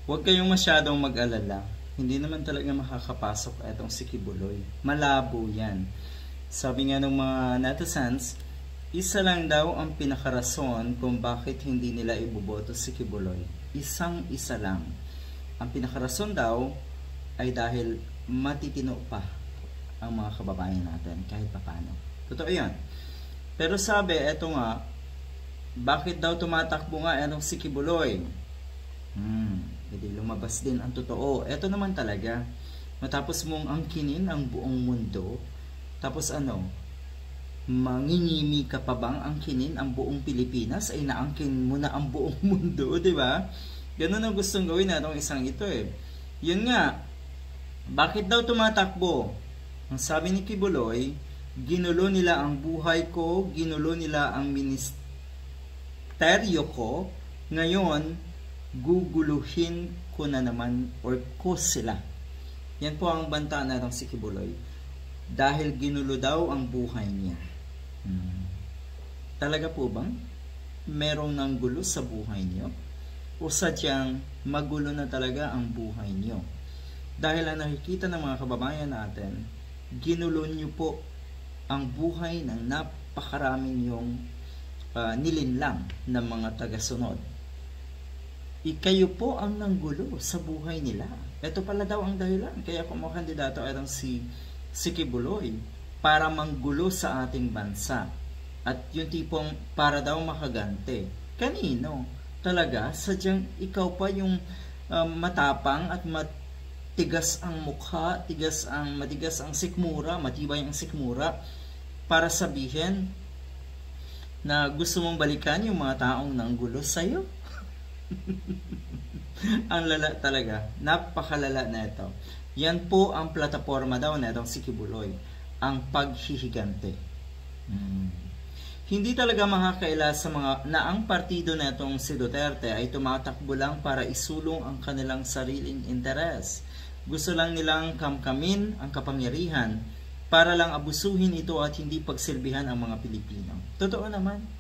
Huwag kayong masyadong mag-alala. Hindi naman talaga makakapasok itong si Kibuloy. Malabo yan. Sabi nga ng mga netizens, isa lang daw ang pinakarason kung bakit hindi nila iboboto si Kibuloy. Isang-isa lang. Ang pinakarason daw ay dahil matitino pa ang mga kababayan natin kahit papano. Totoo yan. Pero sabi, eto nga, bakit daw tumatakbo nga itong si Kibuloy? Hindi lumabas din ang totoo. Eto naman talaga, matapos mong angkinin ang buong mundo, tapos ano, mangingimi ka pa bang angkinin ang buong Pilipinas ay naangkin mo na ang buong mundo, di ba? Ganun ang gustong gawin na itong isang ito eh. Yun nga, bakit daw tumatakbo? Ang sabi ni Kibuloy, ginulo nila ang buhay ko, ginulo nila ang ministeryo ko, ngayon, guguluhin ko na naman or ko sila. Yan po ang banta na itong si Kibuloy. Dahil ginulo daw ang buhay niya. Talaga po bang merong nang gulo sa buhay niyo? O sadyang magulo na talaga ang buhay niyo? Dahil ang nakikita ng mga kababayan natin, ginulo niyo po ang buhay ng napakarami niyong nilinlang ng mga tagasunod. Ikayo po ang nanggulo sa buhay nila. Ito pala daw ang dahilan. Kaya kumukandidato ay si Kibuloy para manggulo sa ating bansa. At yung tipong para daw makagante. Kanino? Talaga, sadyang ikaw pa yung matapang at matigas ang mukha, matigas ang sikmura, matibay ang sikmura para sabihin na gusto mong balikan yung mga taong nanggulo sa'yo? Ang lala talaga. Napakalala na ito. Yan po ang plataforma daw na itong si Kibuloy. Ang paghihigante. Hindi talaga makakaila sa mga na ang partido na itong si Duterte ay tumatakbo lang para isulong ang kanilang sariling interes. Gusto lang nilang kamkamin ang kapangyarihan para lang abusuhin ito at hindi pagsilbihan ang mga Pilipino. Totoo naman.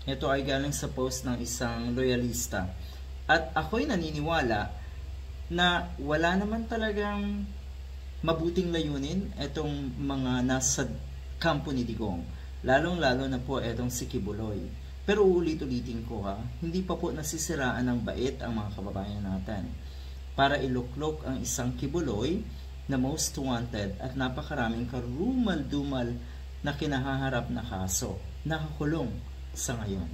Ito ay galing sa post ng isang loyalista. At ako'y naniniwala na wala naman talagang mabuting layunin itong mga nasa kampo ni Digong. Lalong-lalo na po itong si Kibuloy. Pero ulit-ulitin ko hindi pa po nasisiraan ng bait ang mga kababayan natin. Para iluklok ang isang Kibuloy na most wanted at napakaraming karumal-dumal na kinahaharap na kaso. Nakakulong sa ngayon.